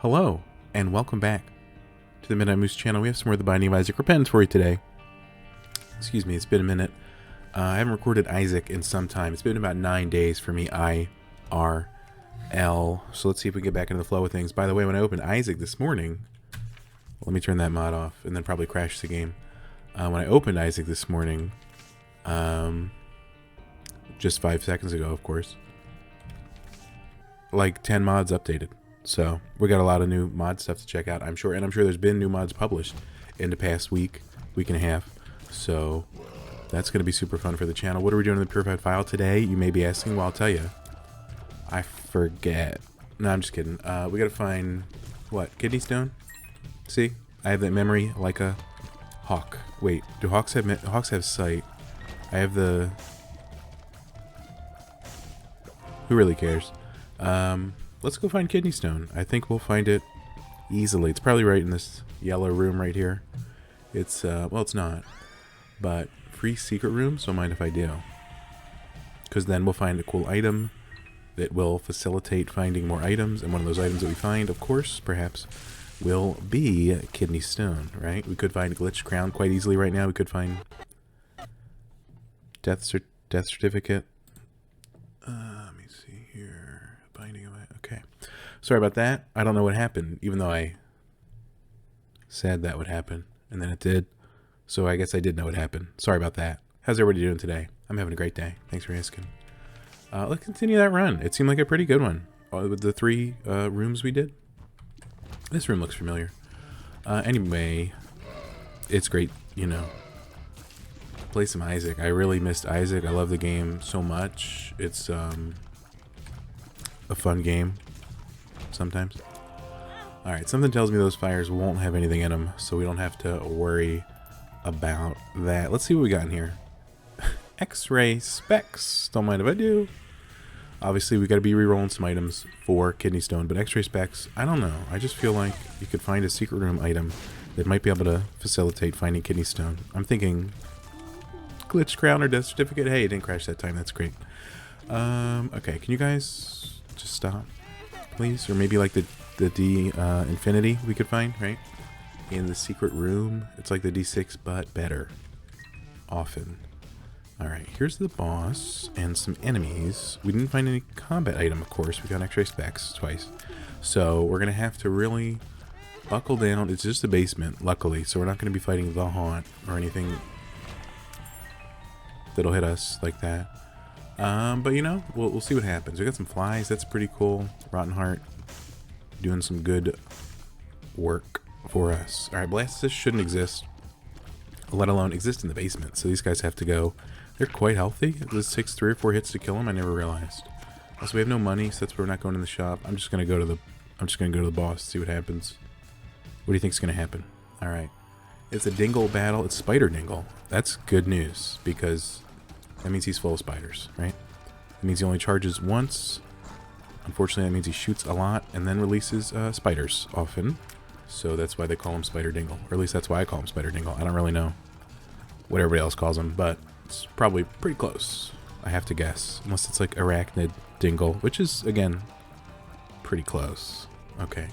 Hello, and welcome back to the Midnight Moose channel. We have some more of the Binding of Isaac Repentance for you today. Excuse me, it's been a minute. I haven't recorded Isaac in some time. It's been about 9 days for me, IRL. So let's see if we get back into the flow of things. By the way, when I opened Isaac this morning, let me turn that mod off and then probably crash the game. When I opened Isaac this morning, just 5 seconds ago, of course, like 10 mods updated. So we got a lot of new mod stuff to check out, I'm sure. And I'm sure there's been new mods published in the past week and a half. So that's going to be super fun for the channel. What are we doing in the Purified File today? You may be asking. Well, I'll tell you. I forget. No, I'm just kidding. We got to find, what, kidney stone? See? I have that memory like a hawk. Wait, do hawks have sight? I have the... Who really cares? Let's go find kidney stone. I think we'll find it easily. It's probably right in this yellow room right here. It's, well, it's not. But free secret room, so mind if I do. Because then we'll find a cool item that will facilitate finding more items. And one of those items that we find, of course, perhaps, will be kidney stone, right? We could find a glitched crown quite easily right now. We could find death certificate. Let me see here. Binding of it. Okay. Sorry about that. I don't know what happened, even though I said that would happen, and then it did. So I guess I did know what happened. Sorry about that. How's everybody doing today? I'm having a great day. Thanks for asking. Let's continue that run. It seemed like a pretty good one. With the 3 rooms we did. This room looks familiar. Anyway, it's great, you know. Play some Isaac. I really missed Isaac. I love the game so much. It's a fun game sometimes. Alright, something tells me those fires won't have anything in them, so we don't have to worry about that. Let's see what we got in here. X-ray specs. Don't mind if I do. Obviously, we got to be re-rolling some items for kidney stone, but X-ray specs, I don't know. I just feel like you could find a secret room item that might be able to facilitate finding kidney stone. I'm thinking glitch crown or death certificate. Hey, it didn't crash that time. That's great. Okay, can you guys just stop, please? Or maybe like the D infinity we could find, right? In the secret room. It's like the D6, but better. Often. Alright, here's the boss and some enemies. We didn't find any combat item, of course. We got X-ray specs twice. So we're going to have to really buckle down. It's just a basement, luckily. So we're not going to be fighting the haunt or anything that'll hit us like that. But you know, we'll see what happens. We got some flies. That's pretty cool. Rotten Heart doing some good work for us. Alright, Blastocysts shouldn't exist, let alone exist in the basement. So these guys have to go. They're quite healthy. This takes 3 or 4 hits to kill them. I never realized. Also, we have no money, so that's why we're not going in the shop. I'm just gonna go to the boss, see what happens. What do you think's gonna happen? Alright. It's a dingle battle. It's Spider Dingle. That's good news, because that means he's full of spiders, right? It means he only charges once. Unfortunately, that means he shoots a lot and then releases spiders often. So that's why they call him Spider Dingle. Or at least that's why I call him Spider Dingle. I don't really know what everybody else calls him, but it's probably pretty close, I have to guess. Unless it's like Arachnid Dingle, which is, again, pretty close. Okay.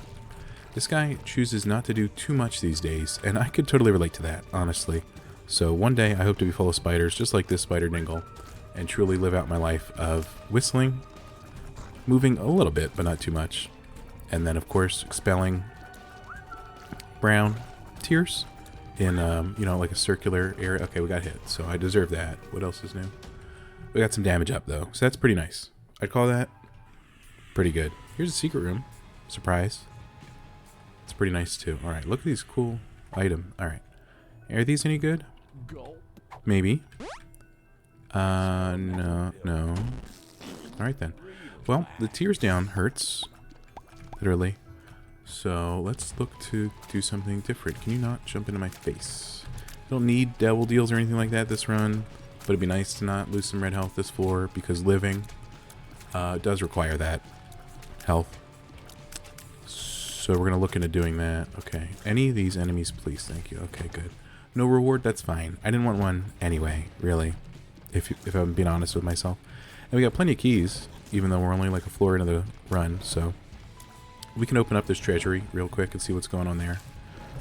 This guy chooses not to do too much these days, and I could totally relate to that, honestly. So one day I hope to be full of spiders, just like this Spider Dingle, and truly live out my life of whistling, moving a little bit, but not too much, and then, of course, expelling brown tears in, you know, like a circular area. Okay, we got hit, so I deserve that. What else is new? We got some damage up, though, so that's pretty nice. I'd call that pretty good. Here's a secret room. Surprise. It's pretty nice, too. All right, look at these cool item. All right. Are these any good? Maybe. No. All right, then. Well, the tears down hurts. Literally. So let's look to do something different. Can you not jump into my face? I don't need devil deals or anything like that this run, but it'd be nice to not lose some red health this floor, because living does require that health. So we're going to look into doing that. Okay. Any of these enemies, please. Thank you. Okay, good. No reward, that's fine. I didn't want one anyway, really, if I'm being honest with myself. And we got plenty of keys, even though we're only like a floor into the run, so we can open up this treasury real quick and see what's going on there.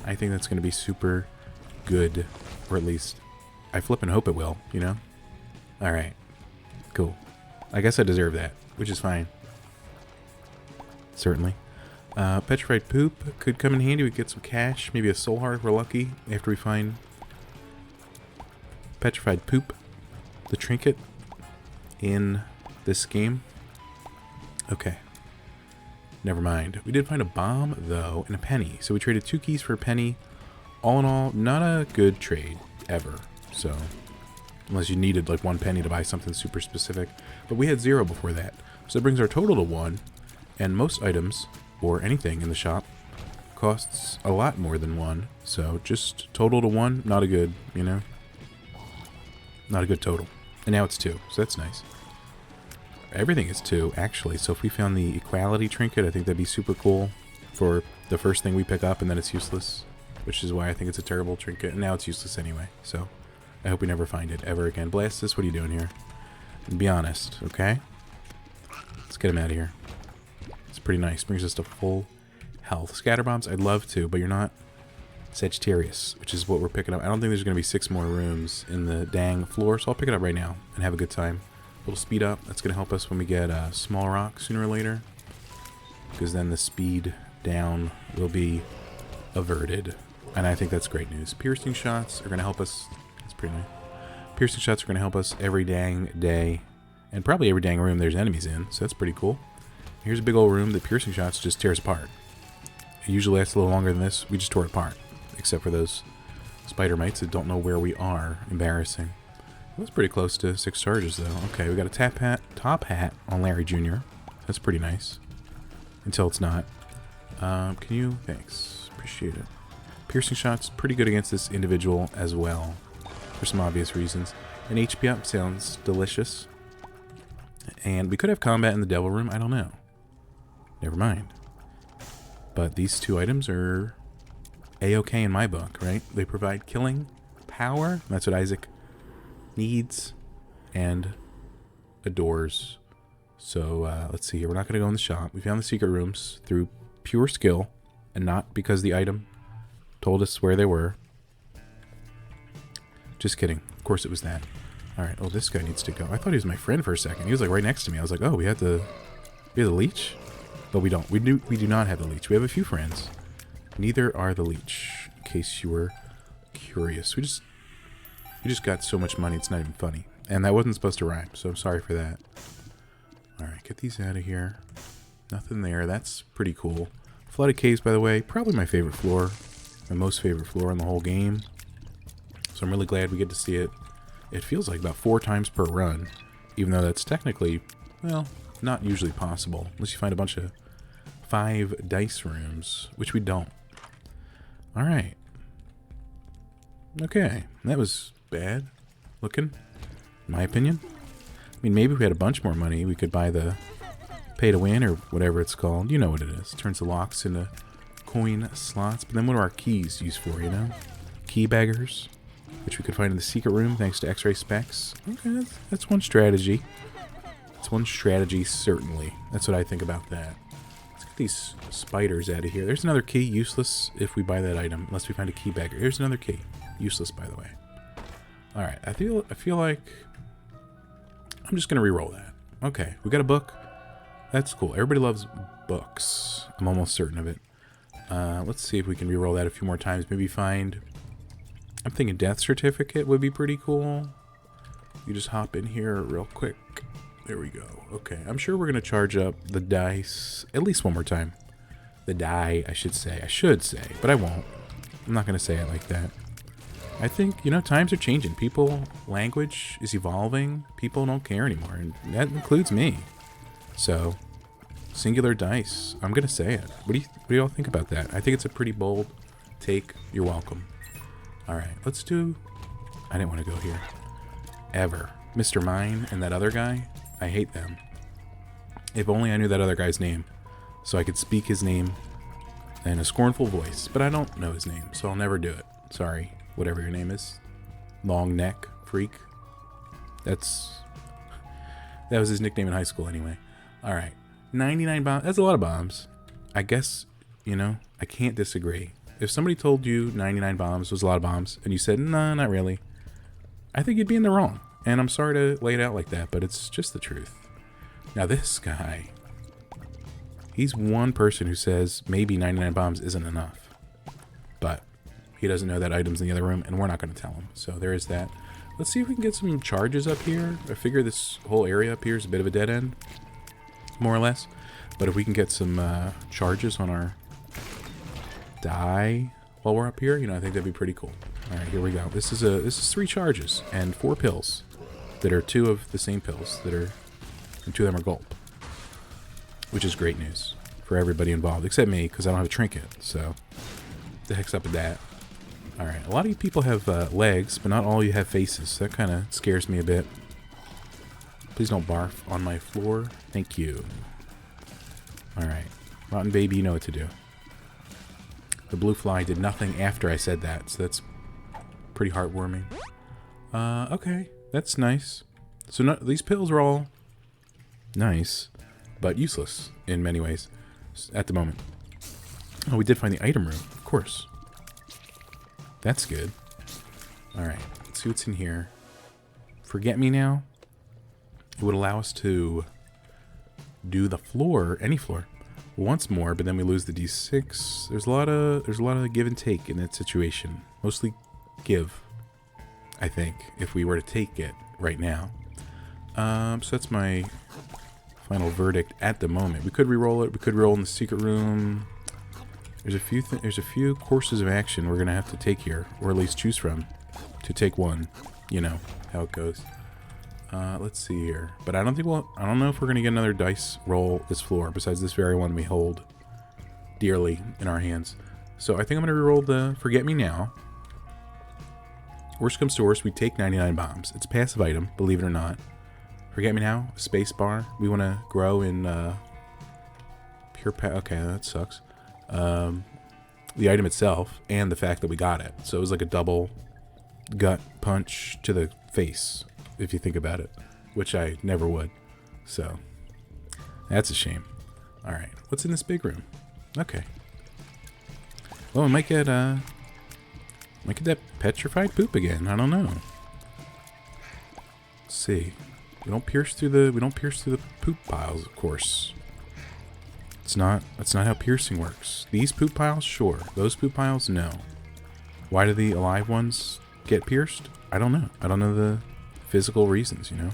I think that's going to be super good, or at least I flip and hope it will, you know? Alright, cool. I guess I deserve that, which is fine. Certainly. Petrified poop could come in handy. We get some cash, maybe a soul heart if we're lucky, after we find petrified poop, the trinket, in this game. Okay. Never mind. We did find a bomb, though, and a penny. So we traded 2 keys for a penny. All in all, not a good trade, ever. So, unless you needed, like, 1 penny to buy something super specific. But we had 0 before that. So it brings our total to 1. And most items, or anything in the shop, costs a lot more than 1. So just total to 1, not a good, you know? Not a good total. And now it's 2, so that's nice. Everything is 2, actually. So if we found the equality trinket, I think that'd be super cool for the first thing we pick up, and then it's useless. Which is why I think it's a terrible trinket. And now it's useless anyway. So I hope we never find it ever again. Blastus, what are you doing here? Be honest, okay? Let's get him out of here. It's pretty nice. Brings us to full health. Scatter bombs, I'd love to, but you're not Sagittarius, which is what we're picking up. I don't think there's going to be 6 more rooms in the dang floor, so I'll pick it up right now and have a good time. A little speed up. That's going to help us when we get small rock sooner or later, because then the speed down will be averted, and I think that's great news. Piercing shots are going to help us. That's pretty nice. Piercing shots are going to help us every dang day, and probably every dang room there's enemies in, so that's pretty cool. Here's a big old room that piercing shots just tears apart. It usually lasts a little longer than this. We just tore it apart, except for those spider mites that don't know where we are. Embarrassing. That's pretty close to 6 charges, though. Okay, we got a top hat on Larry Jr. That's pretty nice. Until it's not. Can you? Thanks. Appreciate it. Piercing shots, pretty good against this individual as well, for some obvious reasons. An HP up sounds delicious. And we could have combat in the devil room. I don't know. Never mind. But these 2 items are A-okay in my book, right? They provide killing power. That's what Isaac needs and adores. So let's see here. We're not going to go in the shop. We found the secret rooms through pure skill and not because the item told us where they were. Just kidding. Of course it was that. Alright, oh, this guy needs to go. I thought he was my friend for a second. He was like right next to me. I was like, oh, we have the leech? But we don't. We do not have the leech. We have a few friends. Neither are the leech, in case you were curious. We just got so much money, it's not even funny. And that wasn't supposed to rhyme, so I'm sorry for that. Alright, get these out of here. Nothing there. That's pretty cool. Flooded caves, by the way, probably my favorite floor. My most favorite floor in the whole game. So I'm really glad we get to see it. It feels like about 4 times per run, even though that's technically, well, not usually possible, unless you find a bunch of 5 dice rooms, which we don't. Alright. Okay, that was bad looking, in my opinion. I mean, maybe if we had a bunch more money, we could buy the pay to win, or whatever it's called. You know what it is. Turns the locks into coin slots. But then what are our keys used for, you know? Key beggars, which we could find in the secret room thanks to X-ray specs. Okay, that's one strategy. That's one strategy, certainly. That's what I think about that. Let's get these spiders out of here. There's another key. Useless if we buy that item, unless we find a key beggar. Here's another key. Useless, by the way. Alright, I feel like I'm just gonna re-roll that. Okay, we got a book. That's cool. Everybody loves books. I'm almost certain of it. Let's see if we can re-roll that a few more times. Maybe find... I'm thinking death certificate would be pretty cool. You just hop in here real quick. There we go. Okay, I'm sure we're going to charge up the dice at least one more time. The die, I should say. I should say, but I won't. I'm not going to say it like that. I think, you know, times are changing. Language is evolving. People don't care anymore, and that includes me. So, singular dice. I'm going to say it. What do you all think about that? I think it's a pretty bold take. You're welcome. Alright, let's do... I didn't want to go here. Ever. Mr. Mine and that other guy, I hate them. If only I knew that other guy's name, so I could speak his name in a scornful voice. But I don't know his name, so I'll never do it. Sorry, whatever your name is. Long neck freak. That was his nickname in high school anyway. Alright, 99 bombs. That's a lot of bombs. I guess, you know, I can't disagree. If somebody told you 99 bombs was a lot of bombs, and you said, nah, not really, I think you'd be in the wrong. And I'm sorry to lay it out like that, but it's just the truth. Now this guy, he's one person who says maybe 99 bombs isn't enough. But he doesn't know that item's in the other room, and we're not going to tell him. So there is that. Let's see if we can get some charges up here. I figure this whole area up here is a bit of a dead end, more or less. But if we can get some charges on our die while we're up here, you know, I think that'd be pretty cool. All right, here we go. This is 3 charges and 4 pills that are 2 of the same pills that are, and 2 of them are gulp, which is great news for everybody involved except me because I don't have a trinket. So the heck's up with that? All right, a lot of you people have legs, but not all of you have faces. That kind of scares me a bit. Please don't barf on my floor. Thank you. All right, Rotten Baby, you know what to do. The blue fly did nothing after I said that, so that's pretty heartwarming. Okay, that's nice. So these pills are all nice, but useless in many ways at the moment. Oh, we did find the item room, of course. That's good. All right, let's see what's in here. Forget Me Now. It would allow us to do the floor, any floor, once more, but then we lose the D6. There's a lot of give and take in that situation. Mostly give, I think, if we were to take it right now. So that's my final verdict at the moment. We could re-roll it. We could roll in the secret room. There's a few courses of action we're gonna have to take here, or at least choose from, to take one. You know how it goes. Let's see here, but I don't know if we're gonna get another dice roll this floor besides this very one we hold dearly in our hands. So I think I'm gonna re-roll the Forget Me Now. Worst comes to worst, we take 99 bombs. It's a passive item, believe it or not. Forget Me Now, space bar. We want to grow in pure okay, that sucks. The item itself and the fact that we got it. So it was like a double gut punch to the face, if you think about it, which I never would. So that's a shame. All right, what's in this big room? Okay. Well, we might get that petrified poop again. I don't know. Let's see. We don't pierce through the poop piles, of course. That's not how piercing works. These poop piles, sure. Those poop piles, no. Why do the alive ones get pierced? I don't know. I don't know the physical reasons, you know.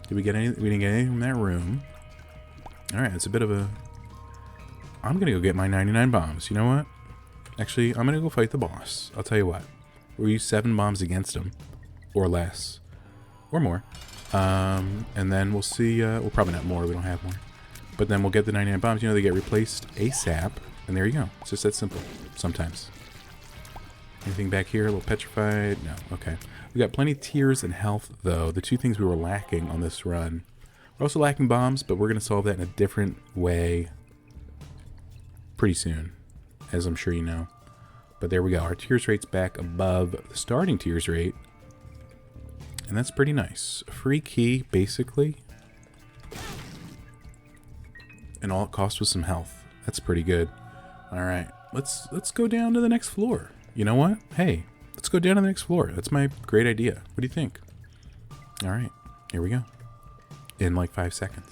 Did we get any? We didn't get anything from that room. All right, it's a bit of a. I'm gonna go get my 99 bombs. You know what? Actually, I'm gonna go fight the boss. I'll tell you what. We'll use 7 bombs against him, or less, or more, and then we'll see. Well, probably not more. We don't have more. But then we'll get the 99 bombs. You know, they get replaced ASAP, and there you go. It's just that simple. Sometimes. Anything back here? A little petrified? No. Okay. We got plenty of tears and health, though. The 2 things we were lacking on this run. We're also lacking bombs, but we're going to solve that in a different way pretty soon, as I'm sure you know. But there we go. Our tears rate's back above the starting tears rate. And that's pretty nice. A free key, basically. And all it cost was some health. That's pretty good. All right. Let's go down to the next floor. You know what? Hey, let's go down to the next floor. That's my great idea. What do you think? All right. Here we go. In like 5 seconds.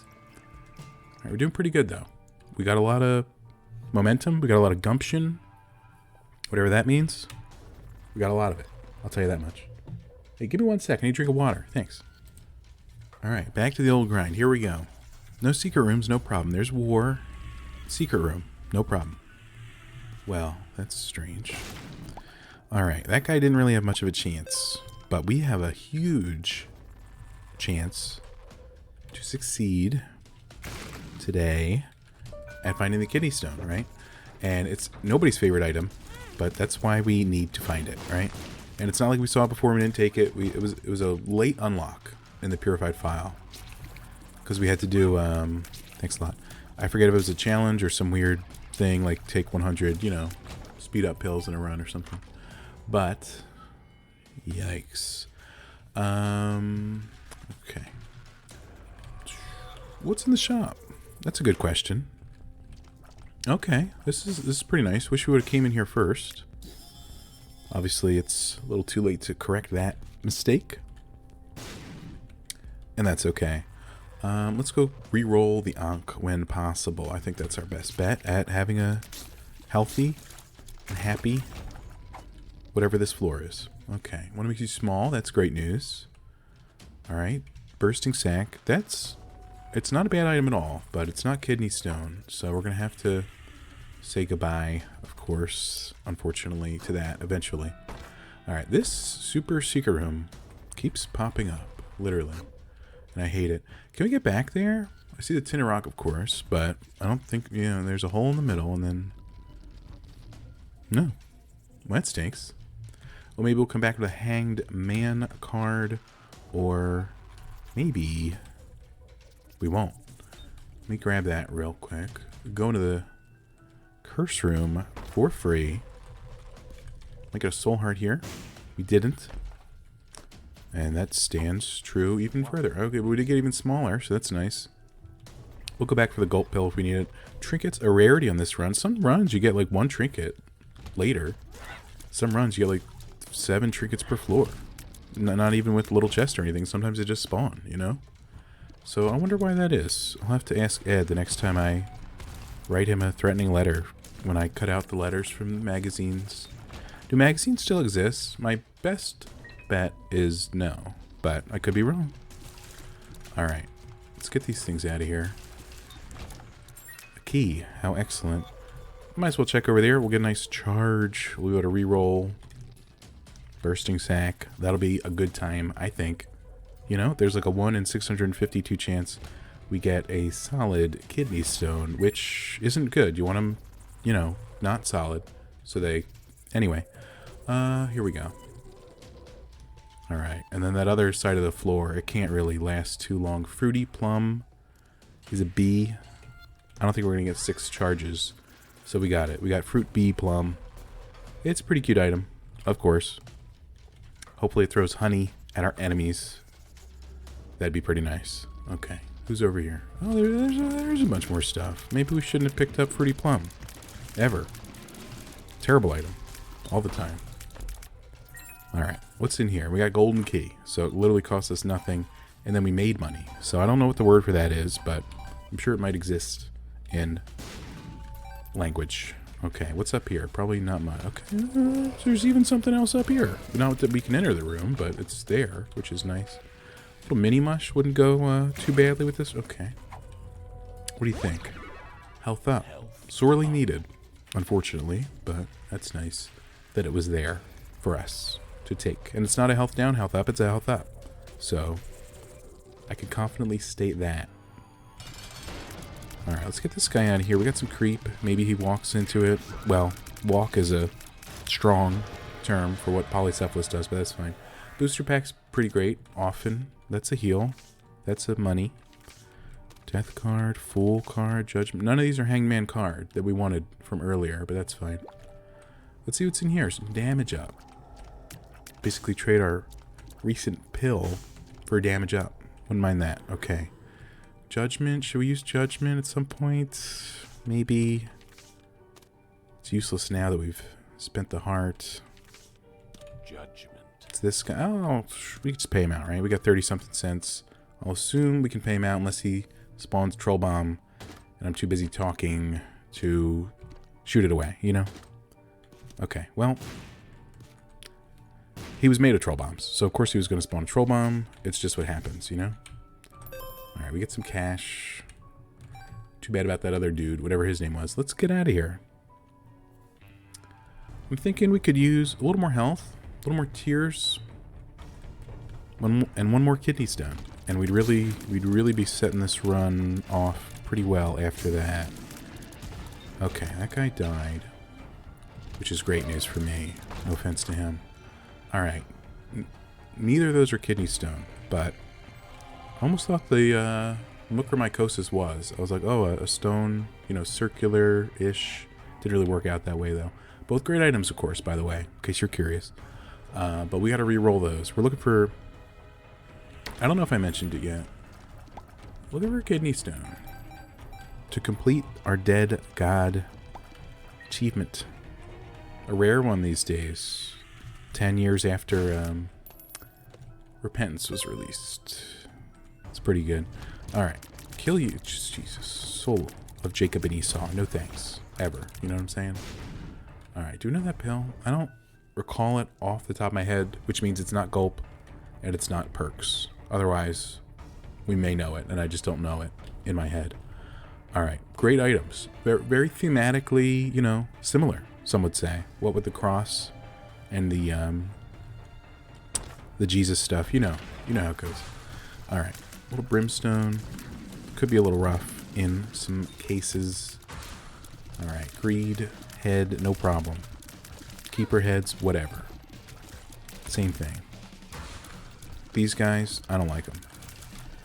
All right, we're doing pretty good, though. We got a lot of momentum. We got a lot of gumption. Whatever that means. We got a lot of it. I'll tell you that much. Hey, give me 1 second. I need a drink of water. Thanks. All right, back to the old grind. Here we go. No secret rooms, no problem. There's war. Secret room, no problem. Well, that's strange. All right, that guy didn't really have much of a chance, but we have a huge chance to succeed today at finding the kidney stone, right? And it's nobody's favorite item, but that's why we need to find it, right? And it's not like we saw it before and we didn't take it. It was a late unlock in the purified file because we had to do. Thanks a lot. I forget if it was a challenge or some weird thing like take 100, you know, speed up pills in a run or something. But yikes. Okay. What's in the shop? That's a good question. Okay, this is pretty nice. Wish we would have came in here first. Obviously, it's a little too late to correct that mistake. And that's okay. Let's go re-roll the Ankh when possible. I think that's our best bet at having a healthy and happy whatever this floor is. Okay, want to make you small. That's great news. All right, bursting sack. It's not a bad item at all, but it's not kidney stone. So we're going to have to say goodbye, of course, unfortunately, to that eventually. All right, this super secret room keeps popping up, literally. And I hate it. Can we get back there? I see the tin of rock, of course, but I don't think, there's a hole in the middle and then... No. Well, that stinks. Well, maybe we'll come back with a hanged man card, or maybe we won't. Let me grab that real quick. Go into the curse room for free. Make it a soul heart here. We didn't. And that stands true even further. Okay, but we did get even smaller, so that's nice. We'll go back for the gulp pill if we need it. Trinkets, a rarity on this run. Some runs you get like one trinket later. Some runs you get like 7 trinkets per floor. Not even with little chest or anything. Sometimes they just spawn, So I wonder why that is. I'll have to ask Ed the next time I write him a threatening letter when I cut out the letters from the magazines. Do magazines still exist? My best bet is no, but I could be wrong. Alright, let's get these things out of here. A key, how excellent. Might as well check over there. We'll get a nice charge. We'll be able to re-roll. Bursting sack. That'll be a good time, I think. There's like a 1 in 652 chance we get a solid kidney stone, which isn't good. You want them, not solid. So anyway, here we go. All right, and then that other side of the floor, it can't really last too long. Fruity plum is a B. I don't think we're gonna get 6 charges, so we got it. We got fruit bee plum. It's a pretty cute item, of course. Hopefully it throws honey at our enemies. That'd be pretty nice. Okay, who's over here? Oh, there's a bunch more stuff. Maybe we shouldn't have picked up fruity plum. Ever. Terrible item. All the time. Alright, what's in here? We got golden key. So it literally cost us nothing. And then we made money. So I don't know what the word for that is, but I'm sure it might exist in language. Okay, what's up here? Probably not much. Okay, there's even something else up here. Not that we can enter the room, but it's there, which is nice. Little mini mush wouldn't go too badly with this. Okay. What do you think? Health up. Sorely needed, unfortunately, but that's nice that it was there for us to take. And it's not a health down, health up, it's a health up. So, I can confidently state that. Alright, let's get this guy out of here. We got some creep. Maybe he walks into it. Well, walk is a strong term for what polycephalus does, but that's fine. Booster pack's pretty great, often. That's a heal. That's a money. Death card, Fool card, Judgment. None of these are Hangman card that we wanted from earlier, but that's fine. Let's see what's in here. Some damage up. Basically trade our recent pill for damage up. Wouldn't mind that. Okay. Judgment. Should we use Judgment at some point? Maybe. It's useless now that we've spent the heart. Judgment. It's this guy. Oh, we can just pay him out, right? We got 30-something cents. I'll assume we can pay him out unless he spawns Troll Bomb and I'm too busy talking to shoot it away, Okay, well, he was made of Troll Bombs, so of course he was going to spawn a Troll Bomb. It's just what happens, Alright, we get some cash. Too bad about that other dude, whatever his name was. Let's get out of here. I'm thinking we could use a little more health, a little more tears, and one more kidney stone. And we'd really be setting this run off pretty well after that. Okay, that guy died, which is great news for me. No offense to him. Alright. Neither of those are kidney stone, but I almost thought the mucormycosis was. I was like, oh, a stone, circular-ish. Didn't really work out that way, though. Both great items, of course, by the way, in case you're curious. But we got to re-roll those. We're looking for... I don't know if I mentioned it yet. Looking for a kidney stone to complete our dead god achievement. A rare one these days. 10 years after Repentance was released. It's pretty good. Alright. Kill you. Jesus. Soul of Jacob and Esau. No thanks. Ever. You know what I'm saying? Alright. Do we know that pill? I don't recall it off the top of my head, which means it's not gulp and it's not perks. Otherwise, we may know it, and I just don't know it in my head. Alright. Great items. Very thematically, you know, similar, some would say. What with the cross and the Jesus stuff. You know how it goes. Alright. A little brimstone. Could be a little rough in some cases. Alright. Greed. Head. No problem. Keeper heads. Whatever. Same thing. These guys, I don't like them.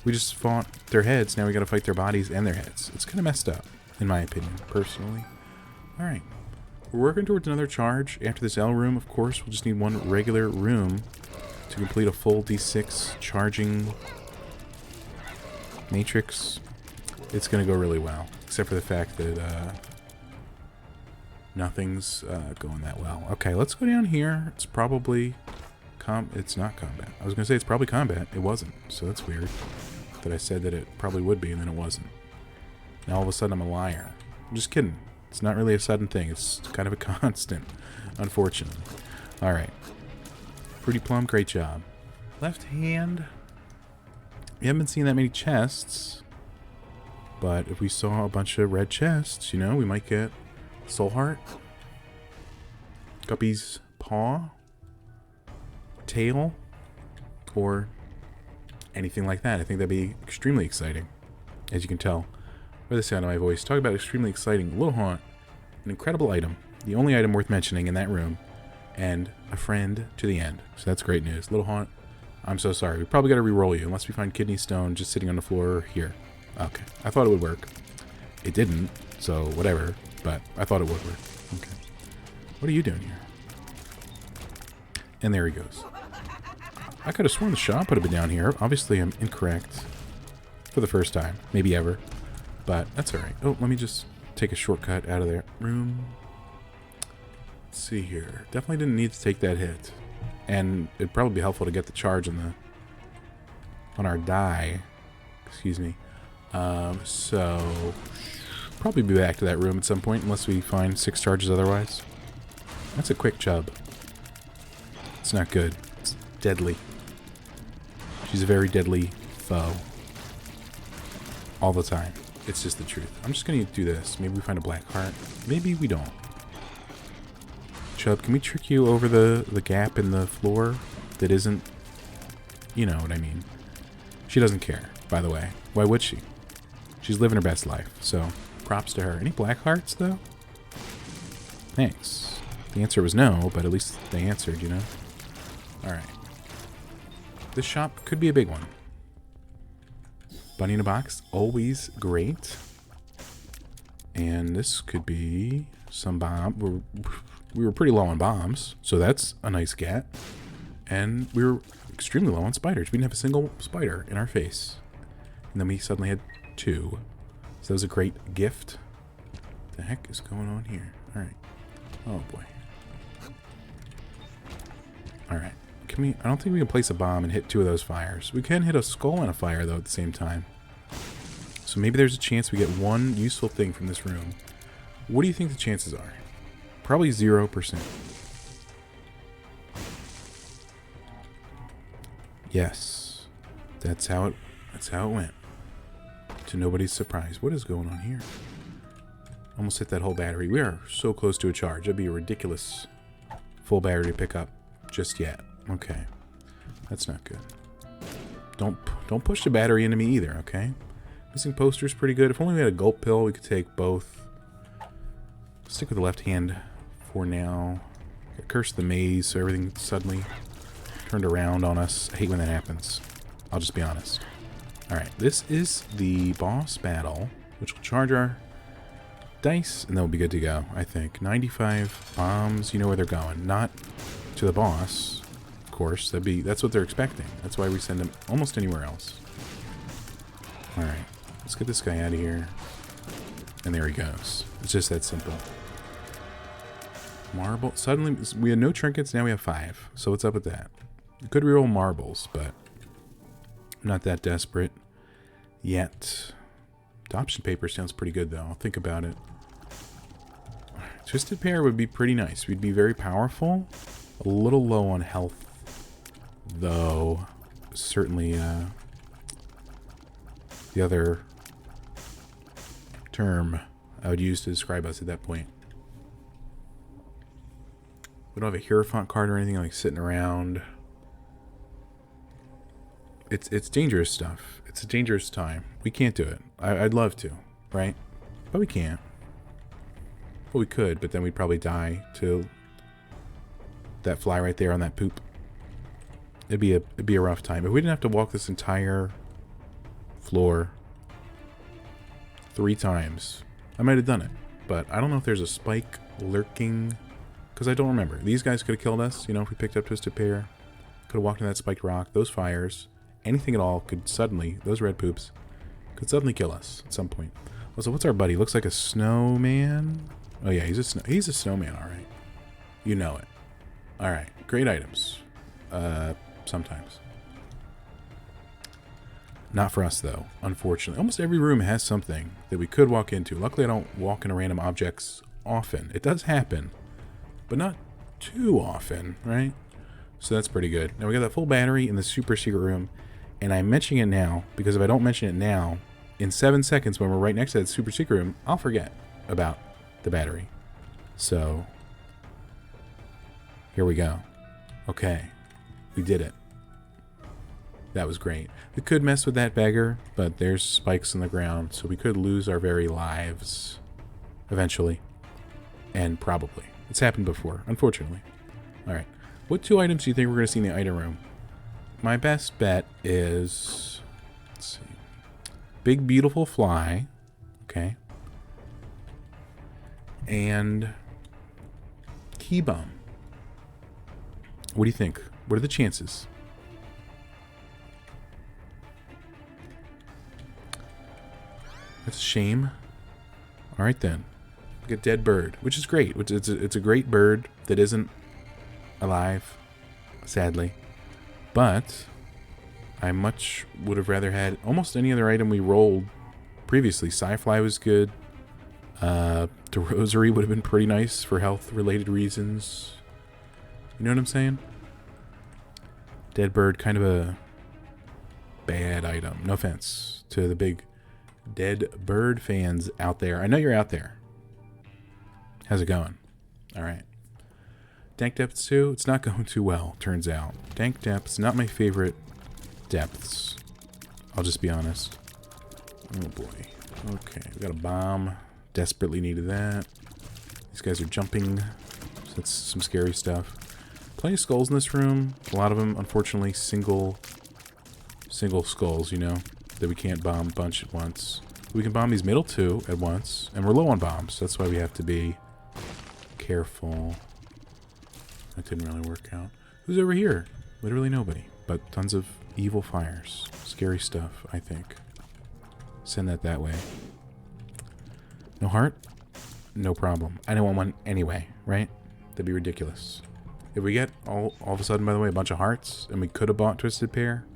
We just fought their heads. Now we gotta fight their bodies and their heads. It's kind of messed up, in my opinion, personally. Alright. We're working towards another charge. After this L room, of course, we'll just need one regular room to complete a full D6 charging matrix. It's going to go really well, except for the fact that nothing's going that well. Okay, let's go down here. It's probably... it's not combat. I was going to say it's probably combat. It wasn't, so that's weird that I said that it probably would be, and then it wasn't. Now all of a sudden I'm a liar. I'm just kidding. It's not really a sudden thing. It's kind of a constant, unfortunately. Alright. Pretty plum, great job. Left hand. We haven't been seeing that many chests. But if we saw a bunch of red chests, you know, we might get Soul Heart. Guppy's Paw. Tail. Or anything like that. I think that'd be extremely exciting. As you can tell by the sound of my voice. Talk about extremely exciting. Little Haunt. An incredible item. The only item worth mentioning in that room. And a friend to the end. So that's great news. Little Haunt, I'm so sorry. We probably got to re-roll you unless we find Kidney Stone just sitting on the floor here. Okay. I thought it would work. It didn't, so whatever. But I thought it would work. Okay. What are you doing here? And there he goes. I could have sworn the shop would have been down here. Obviously, I'm incorrect. For the first time. Maybe ever. But that's alright. Oh, let me just take a shortcut out of that room. Let's see here. Definitely didn't need to take that hit. And it'd probably be helpful to get the charge on our die. Excuse me. So probably be back to that room at some point unless we find 6 charges otherwise. That's a quick chub. It's not good. It's deadly. She's a very deadly foe. All the time. It's just the truth. I'm just gonna do this. Maybe we find a black heart. Maybe we don't. Chub, can we trick you over the gap in the floor that isn't... You know what I mean. She doesn't care, by the way. Why would she? She's living her best life, so props to her. Any black hearts, though? Thanks. The answer was no, but at least they answered, you know? Alright. This shop could be a big one. Bunny in a box, always great. And this could be some bomb. We were pretty low on bombs, so that's a nice get. And we were extremely low on spiders. We didn't have a single spider in our face. And then we suddenly had 2. So that was a great gift. What the heck is going on here? Alright. Oh boy. Alright. Can we... I don't think we can place a bomb and hit 2 of those fires. We can hit a skull and a fire, though, at the same time. So maybe there's a chance we get one useful thing from this room. What do you think the chances are? Probably 0%. Yes. That's how it went. To nobody's surprise. What is going on here? Almost hit that whole battery. We are so close to a charge. That'd be a ridiculous full battery to pick up just yet. Okay. That's not good. Don't push the battery into me either, okay? Missing poster's pretty good. If only we had a gulp pill, we could take both. Stick with the left hand for now. Curse the maze, so everything suddenly turned around on us. I hate when that happens. I'll just be honest. Alright, this is the boss battle, which will charge our dice, and then we'll be good to go, I think. 95 bombs, you know where they're going. Not to the boss, of course. That's what they're expecting. That's why we send them almost anywhere else. Alright, let's get this guy out of here. And there he goes. It's just that simple. Marble. Suddenly, we had no trinkets. Now we have 5. So what's up with that? We could reroll marbles, but I'm not that desperate yet. Adoption paper sounds pretty good, though. I'll think about it. Twisted Pair would be pretty nice. We'd be very powerful. A little low on health, though. Certainly, the other term I would use to describe us at that point. We don't have a Hierophant card or anything like sitting around. It's dangerous stuff. It's a dangerous time. We can't do it. I'd love to, right? But we can't. Well, we could, but then we'd probably die to that fly right there on that poop. It'd be a rough time. If we didn't have to walk this entire floor 3 times, I might have done it. But I don't know if there's a spike lurking, because I don't remember. These guys could have killed us, you know, if we picked up Twisted Pair. Could have walked in that spiked rock. Those fires, anything at all could suddenly, those red poops, could suddenly kill us at some point. Also, what's our buddy? Looks like a snowman. Oh yeah, he's a snowman, all right. You know it. All right, great items. Sometimes. Not for us, though, unfortunately. Almost every room has something that we could walk into. Luckily, I don't walk into random objects often. It does happen, but not too often, right? So that's pretty good. Now, we got that full battery in the super secret room, and I'm mentioning it now, because if I don't mention it now, in 7 seconds when we're right next to that super secret room, I'll forget about the battery. So, here we go. Okay, we did it. That was great. We could mess with that beggar, but there's spikes in the ground, so we could lose our very lives eventually. And probably. It's happened before, unfortunately. Alright. What 2 items do you think we're going to see in the item room? My best bet is... Let's see. Big, beautiful fly. Okay. And... Key bomb. What do you think? What are the chances? That's a shame. All right, then. We get dead bird, which is great. It's a great bird that isn't alive, sadly. But I much would have rather had almost any other item we rolled previously. Sci-Fly was good. The Rosary would have been pretty nice for health-related reasons. You know what I'm saying? Dead bird, kind of a bad item. No offense to the big dead bird fans out there. I know you're out there. How's it going? All right. Dank depths too? It's not going too well, turns out. Dank depths, not my favorite depths. I'll just be honest. Oh boy. Okay, we got a bomb. Desperately needed that. These guys are jumping. So that's some scary stuff. Plenty of skulls in this room. A lot of them, unfortunately, single skulls, you know, that we can't bomb a bunch at once. We can bomb these middle 2 at once, and we're low on bombs. That's why we have to be careful. That didn't really work out. Who's over here? Literally nobody, but tons of evil fires. Scary stuff, I think. Send that way. No heart? No problem. I don't want one anyway, right? That'd be ridiculous. If we get all of a sudden, by the way, a bunch of hearts, and we could have bought Twisted Pair,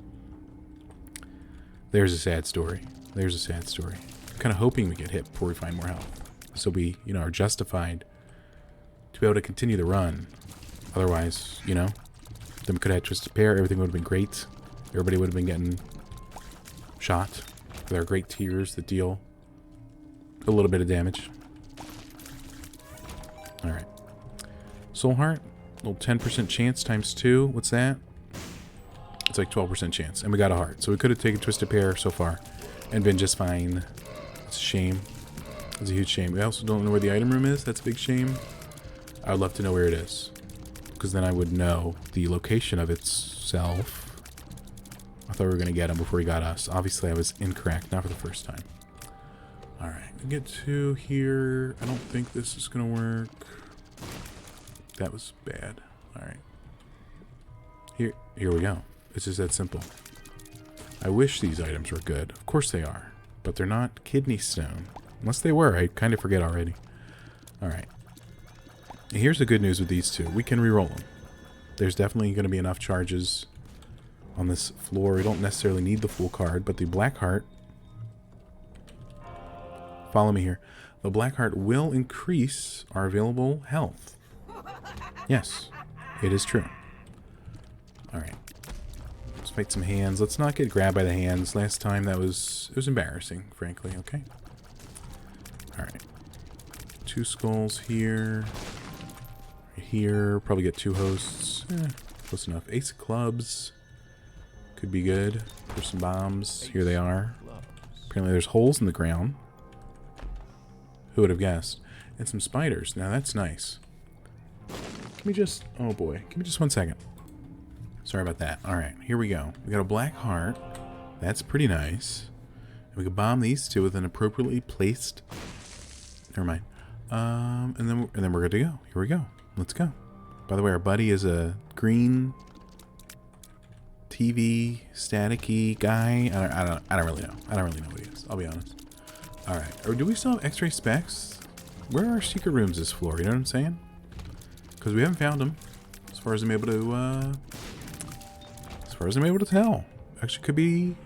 there's a sad story. There's a sad story. I'm kind of hoping we get hit before we find more health. So we, you know, are justified to be able to continue the run. Otherwise, you know, then we could have had Twisted Pair. Everything would have been great. Everybody would have been getting shot with our great tears that deal a little bit of damage. Alright. Soul Heart. Little 10% chance times 2. What's that? It's like 12% chance. And we got a heart. So we could have taken Twisted Pair so far and been just fine. It's a shame. It's a huge shame. We also don't know where the item room is. That's a big shame. I would love to know where it is, because then I would know the location of itself. I thought we were going to get him before he got us. Obviously, I was incorrect. Not for the first time. Alright. We get to here. I don't think this is going to work. That was bad. Alright. Here we go. It's just that simple. I wish these items were good. Of course they are. But they're not kidney stone. Unless they were. I kind of forget already. Alright. Here's the good news with these two. We can re-roll them. There's definitely going to be enough charges on this floor. We don't necessarily need the full card, but the black heart... Follow me here. The black heart will increase our available health. Yes, it is true. Alright. Let's fight some hands. Let's not get grabbed by the hands. Last time it was embarrassing, frankly, okay? Alright. 2 skulls here. Here. Probably get 2 hosts. Close enough. Ace of clubs. Could be good. There's some bombs. Here they are. Apparently there's holes in the ground. Who would have guessed? And some spiders. Now that's nice. Give me just... Oh boy. Give me just 1 second. Sorry about that. Alright, here we go. We got a black heart. That's pretty nice. And we can bomb these 2 with an appropriately placed... Never mind. And then we're good to go. Here we go. Let's go. By the way, our buddy is a green TV staticky guy. I don't really know. I don't really know what he is. I'll be honest. All right. Or do we still have X-ray specs? Where are our secret rooms this floor? You know what I'm saying? Because we haven't found them, as far as I'm able to. As far as I'm able to tell. Actually, could be.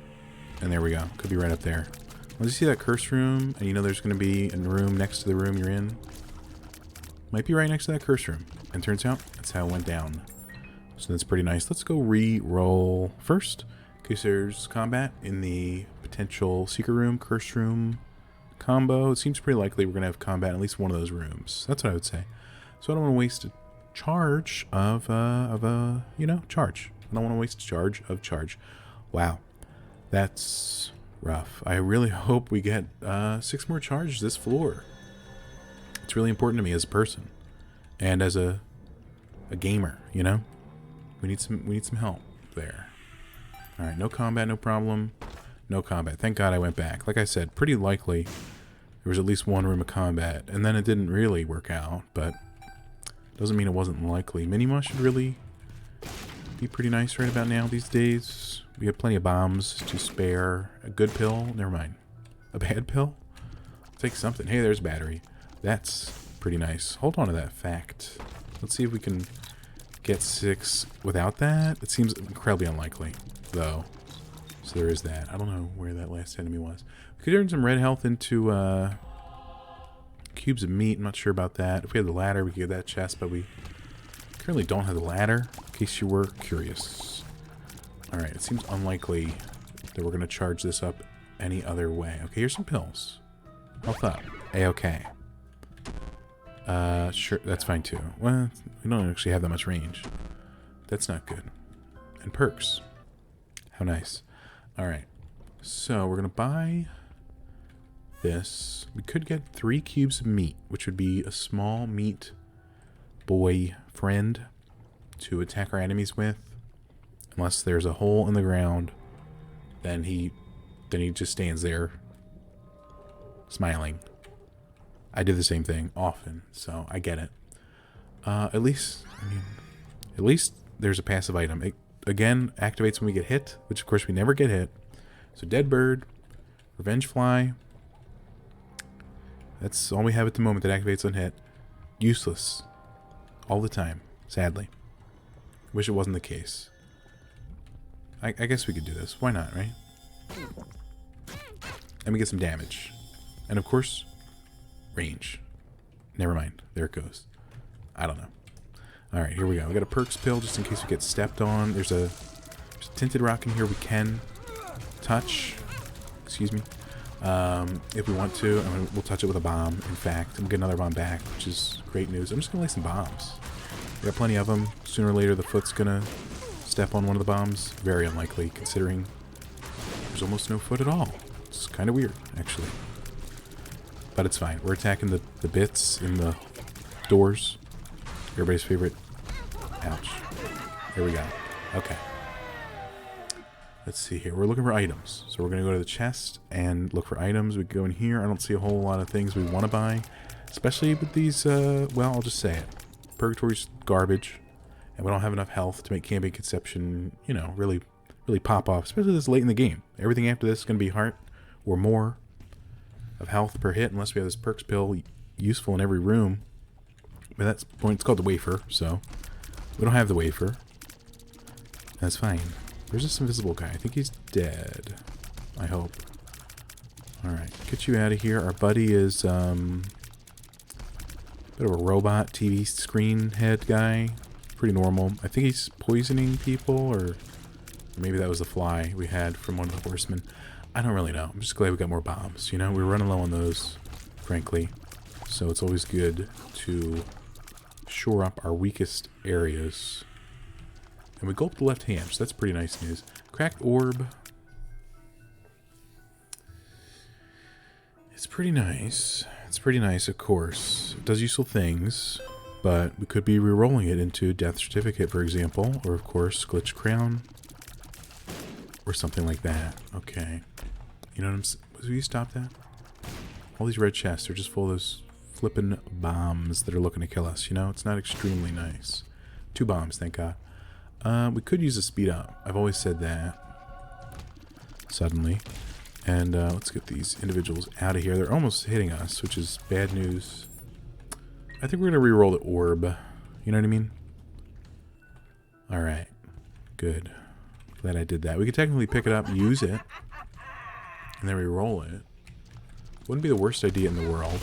And there we go. Could be right up there. Once you see that curse room, and you know there's going to be a room next to the room you're in. Might be right next to that curse room. And turns out, that's how it went down. So that's pretty nice. Let's go re-roll first. In case there's combat in the potential secret room, curse room combo. It seems pretty likely we're going to have combat in at least one of those rooms. That's what I would say. So I don't want to waste a charge of charge. I don't want to waste a charge of charge. Wow. That's rough. I really hope we get 6 more charges this floor. It's really important to me as a person and as a gamer, you know? We need some help there. All right, no combat, no problem. No combat. Thank God I went back. Like I said, pretty likely there was at least 1 room of combat, and then it didn't really work out, but doesn't mean it wasn't likely. Minima should really be pretty nice right about now these days. We have plenty of bombs to spare. A good pill? Never mind. A bad pill? I'll take something. Hey, there's a battery. That's pretty nice. Hold on to that fact. Let's see if we can get 6 without that. It seems incredibly unlikely, though. So there is that. I don't know where that last enemy was. We could turn some red health into cubes of meat. I'm not sure about that. If we had the ladder, we could get that chest, but we currently don't have the ladder, in case you were curious. Alright, it seems unlikely that we're going to charge this up any other way. Okay, here's some pills. Health up. A-okay. Sure, that's fine too. Well, we don't actually have that much range. That's not good. And perks. How nice. Alright, so we're going to buy this. We could get 3 cubes of meat, which would be a small meat boy friend to attack our enemies with. Unless there's a hole in the ground, then he just stands there smiling. I do the same thing often, so I get it. At least there's a passive item. It, again, activates when we get hit, which of course we never get hit. So dead bird, revenge fly. That's all we have at the moment that activates on hit. Useless. All the time, sadly. Wish it wasn't the case. I guess we could do this. Why not, right? And we get some damage. And of course, range. Never mind. There it goes. I don't know. Alright, here we go. We got a perks pill just in case we get stepped on. There's a tinted rock in here we can touch. Excuse me. If we want to. I mean, we'll touch it with a bomb, in fact. And we'll get another bomb back, which is great news. I'm just going to lay some bombs. We got plenty of them. Sooner or later, the foot's going to step on one of the bombs. Very unlikely, considering there's almost no foot at all. It's kind of weird, actually. But it's fine. We're attacking the bits in the doors. Everybody's favorite. Ouch. There we go. Okay. Let's see here. We're looking for items. So we're going to go to the chest and look for items. We can go in here. I don't see a whole lot of things we want to buy. Especially with these, well, I'll just say it. Purgatory's garbage. And we don't have enough health to make Camping Conception, you know, really pop off. Especially this late in the game. Everything after this is going to be heart or more of health per hit. Unless we have this perks pill useful in every room. By that point, it's called the wafer, so we don't have the wafer. That's fine. There's this invisible guy. I think he's dead. I hope. Alright, get you out of here. Our buddy is, bit of a robot TV screen head guy. Pretty normal. I think he's poisoning people, or maybe that was the fly we had from one of the horsemen. I don't really know. I'm just glad we got more bombs. You know, we were running low on those, frankly. So it's always good to shore up our weakest areas. And we go up the left hand, so that's pretty nice news. Cracked orb. It's pretty nice. It's pretty nice, of course. It does useful things, but we could be re-rolling it into Death Certificate, for example, or of course, Glitch Crown, or something like that. Okay. You know what I'm saying? Will you stop that? All these red chests are just full of those flippin' bombs that are looking to kill us, you know? It's not extremely nice. 2 bombs, thank God. We could use a speed up. I've always said that. Suddenly. And let's get these individuals out of here. They're almost hitting us, which is bad news. I think we're going to re-roll the orb. You know what I mean? Alright. Good. Glad I did that. We could technically pick it up, use it, and then re-roll it. Wouldn't be the worst idea in the world.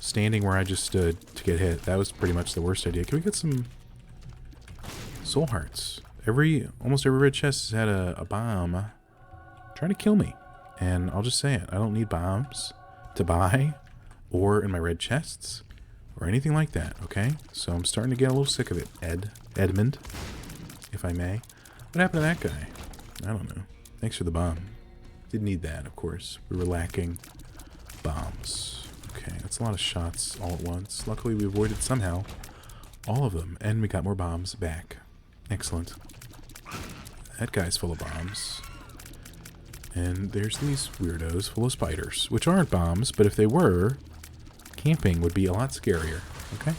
Standing where I just stood to get hit. That was pretty much the worst idea. Can we get some soul hearts? Almost every red chest has had a bomb trying to kill me. And I'll just say it. I don't need bombs to buy or in my red chests or anything like that, okay? So I'm starting to get a little sick of it, Edmund, if I may. What happened to that guy? I don't know. Thanks for the bomb. Didn't need that, of course. We were lacking bombs. Okay, that's a lot of shots all at once. Luckily, we avoided somehow all of them, and we got more bombs back. Excellent. That guy's full of bombs. And there's these weirdos full of spiders, which aren't bombs, but if they were, camping would be a lot scarier. Okay?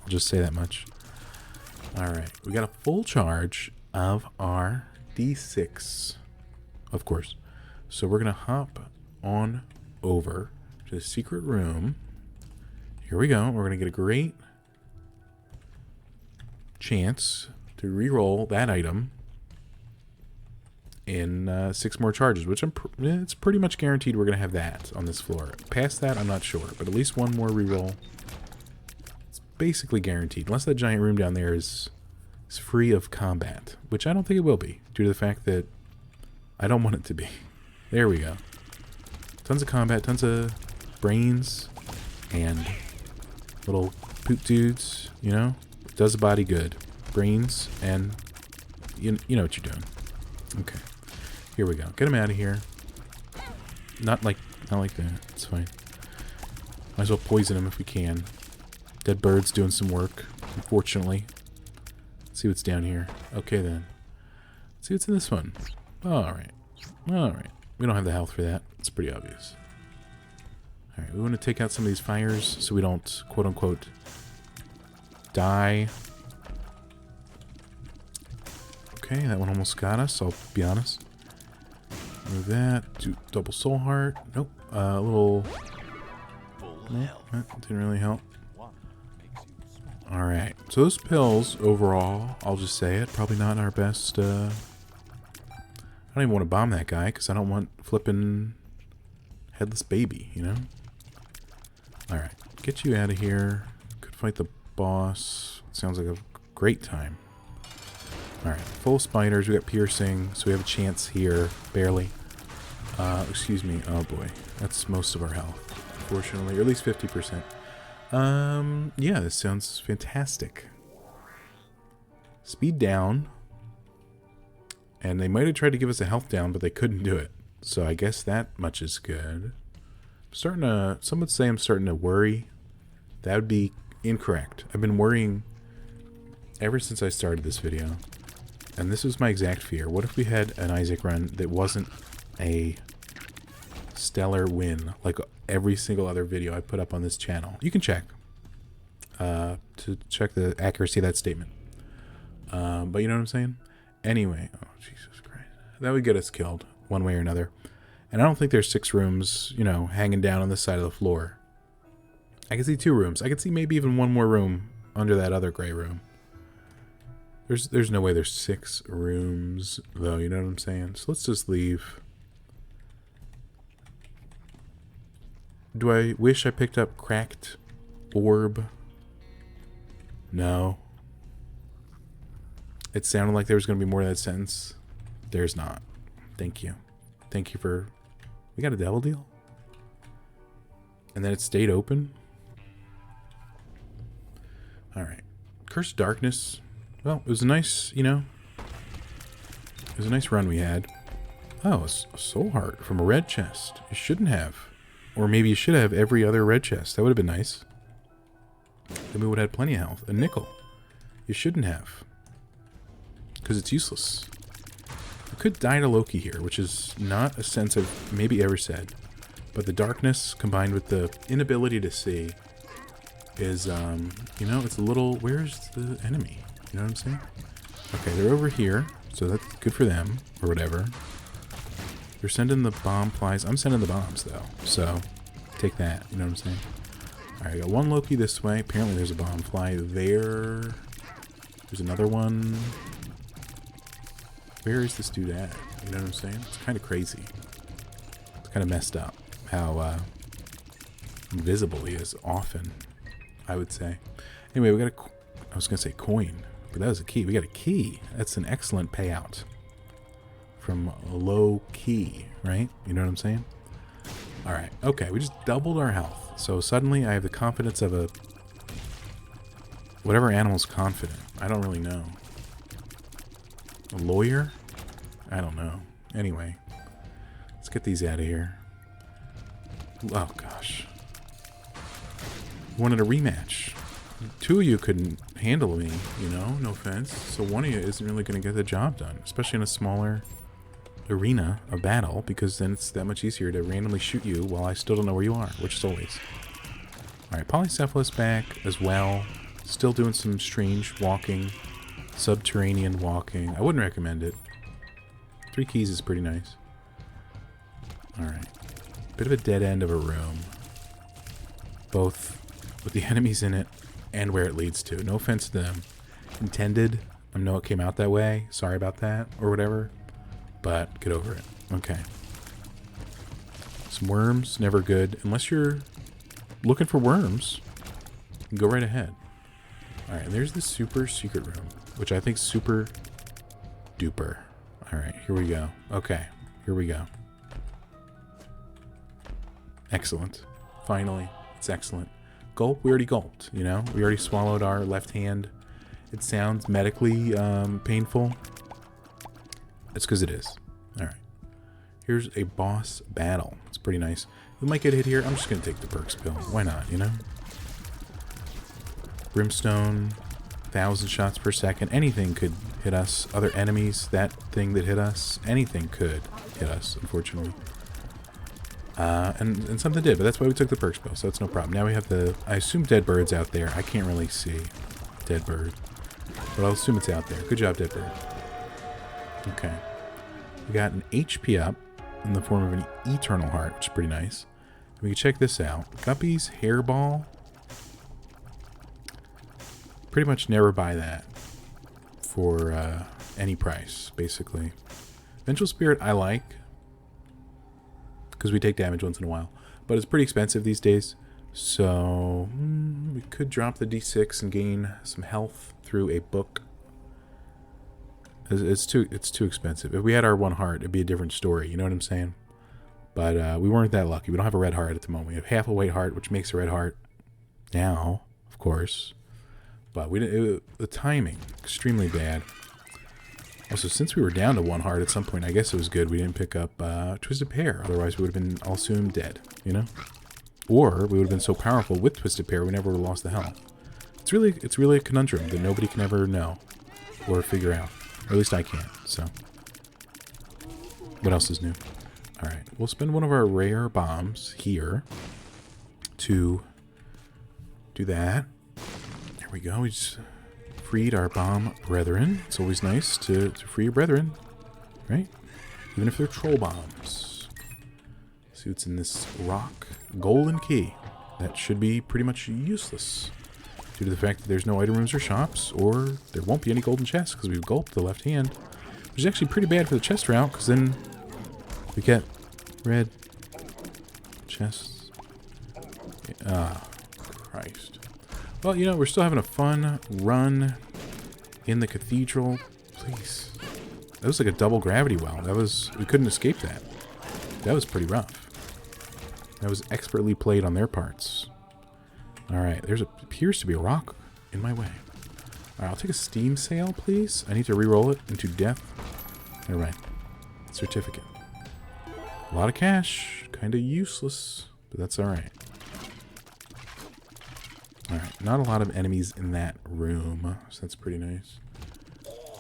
I'll just say that much. Alright, we got a full charge of our D6, of course. So we're going to hop on over to the secret room. Here we go. We're going to get a great chance to re-roll that item in 6 more charges, which it's pretty much guaranteed we're going to have that on this floor. Past that, I'm not sure, but at least 1 more re-roll. It's basically guaranteed, unless that giant room down there is free of combat, which I don't think it will be, due to the fact that I don't want it to be. There we go. Tons of combat, tons of brains, and little poop dudes, you know? It does the body good. Brains, and you know what you're doing. Okay. Here we go. Get him out of here. Not like that. It's fine. Might as well poison him if we can. Dead bird's doing some work, unfortunately. Let's see what's down here. Okay, then. Let's see what's in this one. Alright. Alright. We don't have the health for that. It's pretty obvious. Alright, we want to take out some of these fires so we don't, quote-unquote, die. Okay, that one almost got us, I'll be honest. Move that. Do double soul heart. Nope. A little... No, that didn't really help. Alright, so those pills, overall, I'll just say it, probably not our best, I don't even want to bomb that guy, because I don't want flippin' headless baby, you know? Alright, get you out of here. Could fight the boss. Sounds like a great time. Alright, full spiders, we got piercing, so we have a chance here, barely. Excuse me, oh boy, that's most of our health, unfortunately, or at least 50%. Yeah, this sounds fantastic. Speed down, and they might have tried to give us a health down, but they couldn't do it, so I guess that much is good. Some would say I'm starting to worry. That would be incorrect. I've been worrying ever since I started this video. And this was my exact fear. What if we had an Isaac run that wasn't a stellar win, like every single other video I put up on this channel? You can check to check the accuracy of that statement. But you know what I'm saying? Anyway, oh Jesus Christ, that would get us killed one way or another. And I don't think there's 6 rooms, you know, hanging down on this side of the floor. I can see 2 rooms. I can see maybe even 1 more room under that other gray room. There's no way there's 6 rooms, though, you know what I'm saying? So let's just leave. Do I wish I picked up cracked orb? No. It sounded like there was going to be more to that sentence. There's not. Thank you. Thank you for... We got a devil deal? And then it stayed open? Alright. Cursed Darkness. Well, it was a nice, you know... It was a nice run we had. Oh, a soul heart from a red chest. You shouldn't have. Or maybe you should have every other red chest. That would have been nice. Then we would have had plenty of health. A nickel. You shouldn't have. Because it's useless. I could die to Loki here, which is not a sense I've maybe ever said. But the darkness combined with the inability to see is, you know, it's a little... Where's the enemy? You know what I'm saying? Okay, they're over here, so that's good for them, or whatever. They're sending the bomb flies. I'm sending the bombs, though, so take that. You know what I'm saying? Alright, I got 1 Loki this way. Apparently there's a bomb fly there. There's another one. Where is this dude at? You know what I'm saying? It's kind of crazy. It's kind of messed up how invisible he is often, I would say. Anyway, we got I was going to say coin, but that was a key. We got a key. That's an excellent payout from low key, right? You know what I'm saying? All right. Okay, we just doubled our health. So suddenly I have the confidence of a... Whatever animal's confident. I don't really know. A lawyer? I don't know. Anyway. Let's get these out of here. Oh, gosh. Wanted a rematch. 2 of you couldn't handle me, you know? No offense. So 1 of you isn't really going to get the job done. Especially in a smaller arena of battle. Because then it's that much easier to randomly shoot you while I still don't know where you are. Which is always. Alright, Polycephalus back as well. Still doing some strange walking. Subterranean walking. I wouldn't recommend it. 3 keys is pretty nice. Alright. Bit of a dead end of a room. Both with the enemies in it and where it leads to. No offense to them. Intended. I know it came out that way. Sorry about that. Or whatever. But get over it. Okay. Some worms. Never good. Unless you're looking for worms. Go right ahead. Alright, there's the super secret room. Which I think super duper. Alright, here we go. Okay, here we go. Excellent. Finally, it's excellent. Gulp, we already gulped, you know? We already swallowed our left hand. It sounds medically painful. It's because it is. Alright. Here's a boss battle. It's pretty nice. We might get hit here. I'm just going to take the perks pill. Why not, you know? Brimstone, 1,000 shots per second. Anything could hit us. Other enemies, that thing that hit us, anything could hit us, unfortunately. And something did, but that's why we took the perks pill, so that's no problem. Now we have the, I assume dead bird's out there. I can't really see dead bird, but I'll assume it's out there. Good job, dead bird. Okay. We got an HP up in the form of an eternal heart, which is pretty nice. We can check this out. Guppy's hairball. Pretty much never buy that for any price, basically. Vengeful Spirit I like, because we take damage once in a while. But it's pretty expensive these days, so we could drop the D6 and gain some health through a book. It's too expensive. If we had our 1 heart, it'd be a different story, you know what I'm saying? But we weren't that lucky. We don't have a red heart at the moment. We have half a white heart, which makes a red heart now, of course. But we didn't, the timing, extremely bad. Also, since we were down to 1 heart at some point, I guess it was good we didn't pick up Twisted Pair. Otherwise, we would have been all soon dead, you know? Or we would have been so powerful with Twisted Pair, we never would have lost the health. It's really a conundrum that nobody can ever know or figure out. Or at least I can't, so. What else is new? Alright, we'll spend one of our rare bombs here to do that. There we go. We just freed our bomb brethren. It's always nice to free your brethren, right? Even if they're troll bombs. See what's in this rock. Golden key. that should be pretty much useless due to the fact that there's no item rooms or shops, or there won't be any golden chests because we've gulped the left hand, which is actually pretty bad for the chest route because then we get red chests. Ah, Christ. Well, you know, we're still having a fun run in the cathedral. Please. That was like a double gravity well. We couldn't escape that. That was pretty rough. That was expertly played on their parts. Alright, appears to be a rock in my way. Alright, I'll take a steam sail, please. I need to re-roll it into death. Never mind. Certificate. A lot of cash. Kinda useless, but that's alright. Alright, not a lot of enemies in that room, so that's pretty nice.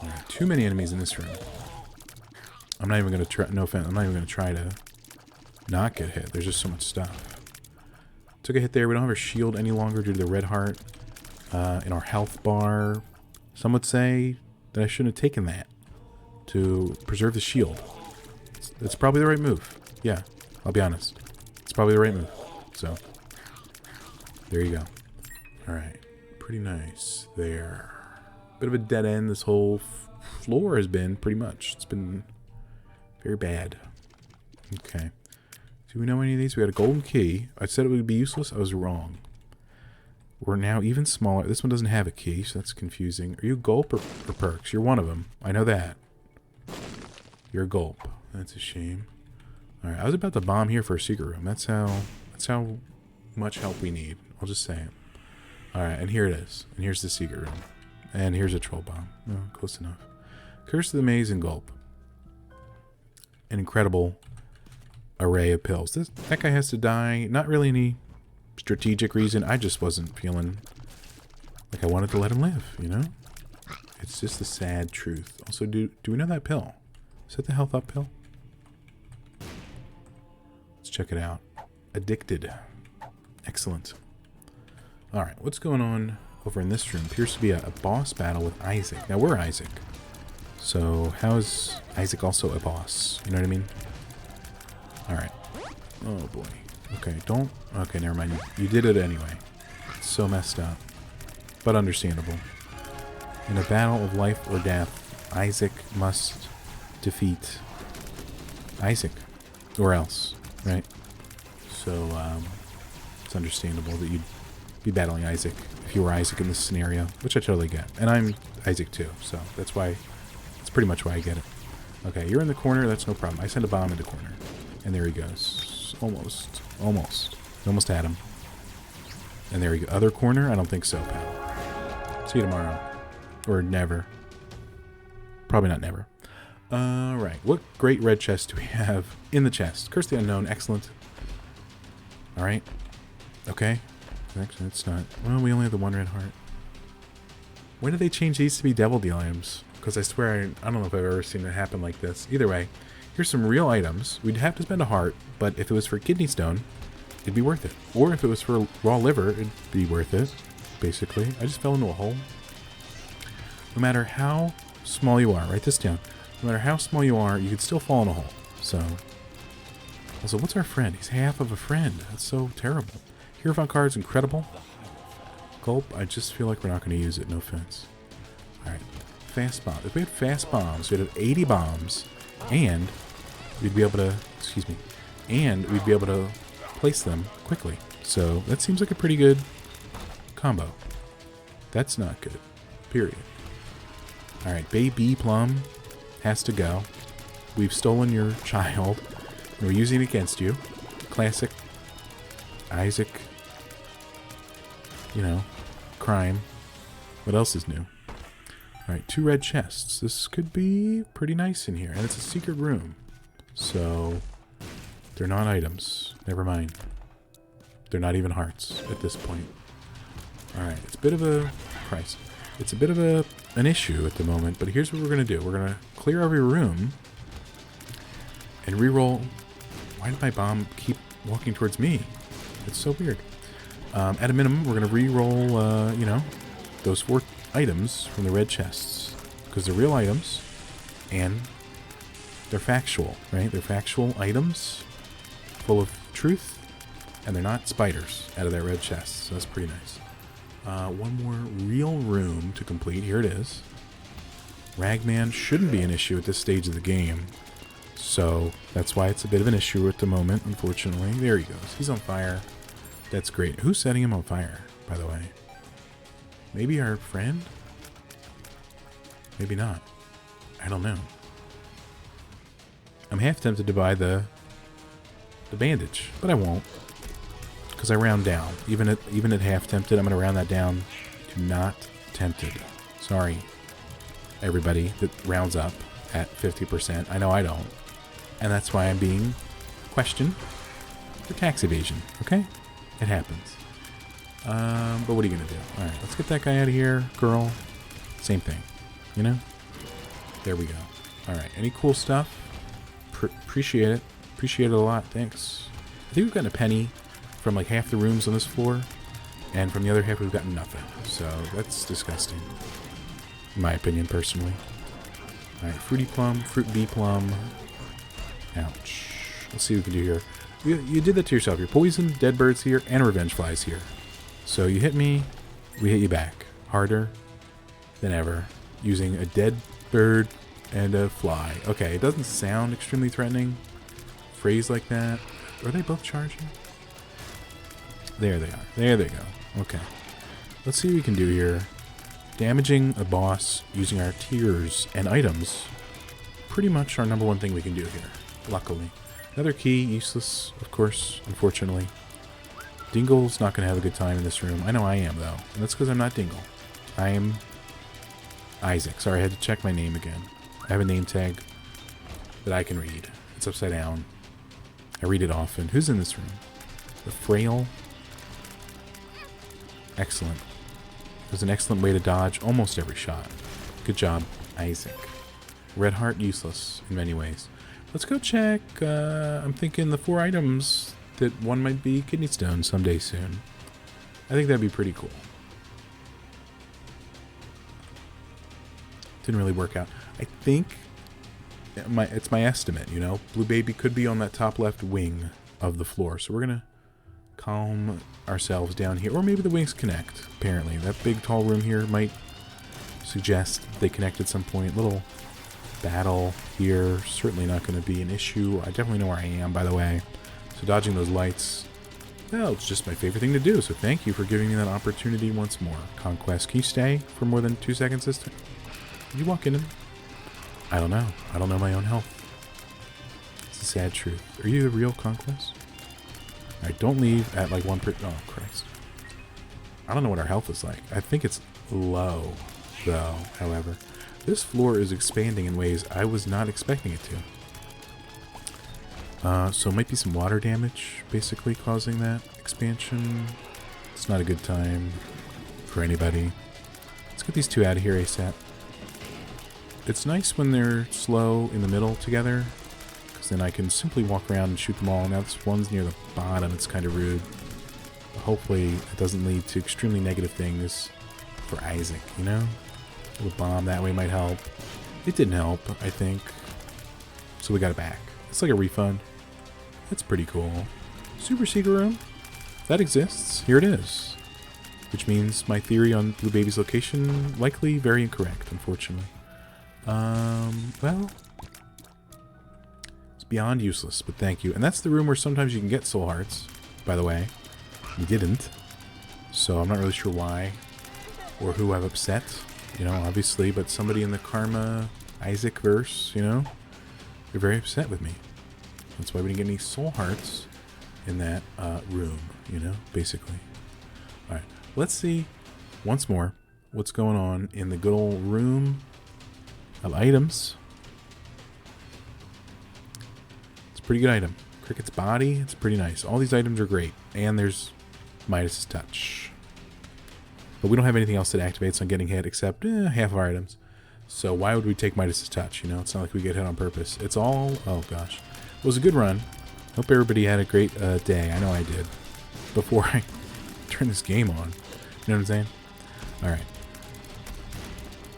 Alright, too many enemies in this room. I'm not even gonna try, no offense, I'm not even gonna try to not get hit. There's just so much stuff. Took a hit there. We don't have our shield any longer due to the red heart in our health bar. Some would say that I shouldn't have taken that to preserve the shield. It's probably the right move. Yeah, I'll be honest. It's probably the right move. So, there you go. Alright, pretty nice there. Bit of a dead end. This whole floor has been, pretty much. It's been very bad. Okay. Do we know any of these? We got a golden key. I said it would be useless. I was wrong. We're now even smaller. This one doesn't have a key, so that's confusing. Are you gulp or perks? You're one of them. I know that. You're a gulp. That's a shame. Alright, I was about to bomb here for a secret room. That's how much help we need. I'll just say it. Alright, and here it is. And here's the secret room. And here's a troll bomb. Oh, close enough. Curse of the Maze and gulp. An incredible array of pills. That guy has to die. Not really any strategic reason. I just wasn't feeling like I wanted to let him live, you know? It's just the sad truth. Also, do we know that pill? Is that the health up pill? Let's check it out. Addicted. Excellent. Alright, what's going on over in this room? Appears to be a boss battle with Isaac. Now, we're Isaac. So, how is Isaac also a boss? You know what I mean? Alright. Oh, boy. Okay, don't... Okay, never mind. You did it anyway. It's so messed up. But understandable. In a battle of life or death, Isaac must defeat Isaac. Or else, right? So, it's understandable that you'd be battling Isaac if you were Isaac in this scenario, which I totally get. And I'm Isaac too, so that's why... That's pretty much why I get it. Okay, you're in the corner. That's no problem. I send a bomb into corner. And there he goes. Almost. Almost. Almost had him. And there we go. Other corner? I don't think so, pal. See you tomorrow. Or never. Probably not never. Alright. What great red chest do we have in the chest? Curse the Unknown. Excellent. Alright. Okay. Actually, it's not. Well, we only have the one red heart. When did they change these to be Devil Deal items? Because I swear, I don't know if I've ever seen it happen like this. Either way, here's some real items. We'd have to spend a heart, but if it was for kidney stone, it'd be worth it. Or if it was for raw liver, it'd be worth it, basically. I just fell into a hole. No matter how small you are, write this down. No matter how small you are, you could still fall in a hole. So, also, what's our friend? He's half of a friend. That's so terrible. Hierophant card's incredible. Gulp, I just feel like we're not going to use it, no offense. Alright. Fast bomb. If we had fast bombs, we'd have 80 bombs, and we'd be able to, excuse me, and we'd be able to place them quickly. So that seems like a pretty good combo. That's not good. Period. Alright, Baby Plum has to go. We've stolen your child, and we're using it against you. Classic Isaac, you know, crime. What else is new? Alright, 2 red chests. This could be pretty nice in here. And it's a secret room. So, they're not items. Never mind. They're not even hearts at this point. Alright, it's a bit of a... Christ. It's a bit of an issue at the moment, but here's what we're going to do. We're going to clear every room and re-roll... Why did my bomb keep walking towards me? It's so weird. At a minimum, we're going to re-roll, you know, those 4 items from the red chests, because they're real items and they're factual, right? They're factual items full of truth And they're not spiders out of that red chest, so that's pretty nice. One more real room to complete. Here it is. Ragman shouldn't be an issue at this stage of the game. So that's why it's a bit of an issue at the moment, unfortunately. There he goes. He's on fire. That's great. Who's setting him on fire, by the way? Maybe our friend? Maybe not. I don't know. I'm half tempted to buy the bandage, but I won't. Because I round down. Even at half tempted, I'm going to round that down to not tempted. Sorry, everybody that rounds up at 50%. I know I don't. And that's why I'm being questioned for tax evasion. Okay? It happens. But what are you going to do? Alright, let's get that guy out of here. Girl. Same thing. You know? There we go. Alright, any cool stuff? Appreciate it. Appreciate it a lot. Thanks. I think we've gotten a penny from like half the rooms on this floor. And from the other half, we've gotten nothing. So that's disgusting. In my opinion, personally. Alright, fruity plum, fruit bee plum. Ouch. Let's see what we can do here. You did that to yourself. You're poisoned, dead birds here, and revenge flies here. So you hit me, we hit you back. Harder than ever. Using a dead bird and a fly. Okay, it doesn't sound extremely threatening. Phrase like that. Are they both charging? There they are. There they go. Okay. Let's see what we can do here. Damaging a boss using our tears and items. Pretty much our number one thing we can do here. Luckily. Another key, useless, of course, unfortunately. Dingle's not going to have a good time in this room. I know I am, though. And that's because I'm not Dingle. I am Isaac. Sorry, I had to check my name again. I have a name tag that I can read. It's upside down. I read it often. Who's in this room? The Frail. Excellent. It was an excellent way to dodge almost every shot. Good job, Isaac. Red heart, useless in many ways. Let's go check. I'm thinking the 4 items that one might be kidney stone someday soon. I think that'd be pretty cool. Didn't really work out. I think it's my estimate, you know. Blue Baby could be on that top left wing of the floor. So we're going to calm ourselves down here. Or maybe the wings connect, apparently. That big tall room here might suggest they connect at some point. Little battle here. Certainly not going to be an issue. I definitely know where I am, by the way. So dodging those lights, well, it's just my favorite thing to do. So thank you for giving me that opportunity once more. Conquest, can you stay for more than 2 seconds this time? Did you walk into me? I don't know. I don't know my own health. It's the sad truth. Are you the real Conquest? Alright, don't leave at like 1 per... Oh, Christ. I don't know what our health is like. I think it's low, though, however. This floor is expanding in ways I was not expecting it to. So it might be some water damage, basically, causing that expansion. It's not a good time for anybody. Let's get these 2 out of here ASAP. It's nice when they're slow in the middle together, because then I can simply walk around and shoot them all. Now this one's near the bottom, it's kind of rude. But hopefully it doesn't lead to extremely negative things for Isaac, you know? A little bomb that way might help. It didn't help, I think. So we got it back. It's like a refund. That's pretty cool. Super secret room? That exists. Here it is. Which means my theory on Blue Baby's location likely very incorrect, unfortunately. Well, it's beyond useless, but thank you. And that's the room where sometimes you can get soul hearts, by the way. You didn't. So I'm not really sure why or who I've upset, you know, obviously, but somebody in the Karma Isaac verse, you know, they're very upset with me. That's why we didn't get any soul hearts in that room, you know, basically. All right, let's see once more what's going on in the good old room of items. It's a pretty good item. Cricket's body, it's pretty nice. All these items are great. And there's Midas's touch. But we don't have anything else that activates on getting hit except half of our items. So why would we take Midas's touch? You know, it's not like we get hit on purpose. It's all, oh gosh. It was a good run. Hope everybody had a great day. I know I did. Before I turn this game on. You know what I'm saying? Alright.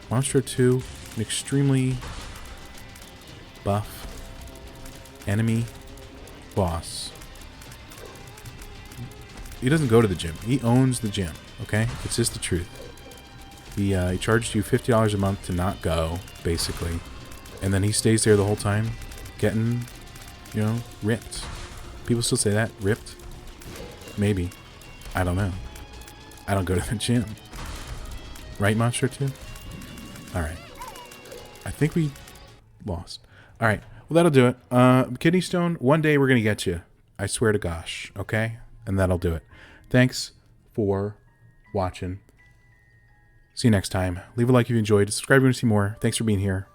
Monstro 2, an extremely buff enemy boss. He doesn't go to the gym. He owns the gym. Okay, it's just the truth. He charged you $50 a month to not go, basically, and then he stays there the whole time, getting, you know, ripped. People still say that, ripped. Maybe, I don't know. I don't go to the gym. Right, Monster 2? All right. I think we lost. All right. Well, that'll do it. Kidney Stone, one day we're gonna get you. I swear to gosh. Okay, and that'll do it. Thanks for watching. See you next time. Leave a like if you enjoyed. Subscribe if you want to see more. Thanks for being here.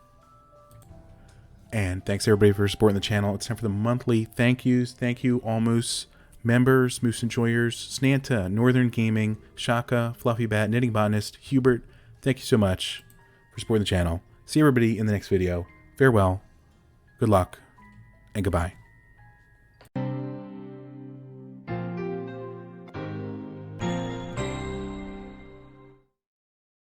And thanks everybody for supporting the channel. It's time for the monthly thank yous. Thank you, all Moose members, Moose Enjoyers, Snanta, Northern Gaming, Shaka, Fluffy Bat, Knitting Botanist, Hubert. Thank you so much for supporting the channel. See everybody in the next video. Farewell, good luck, and goodbye.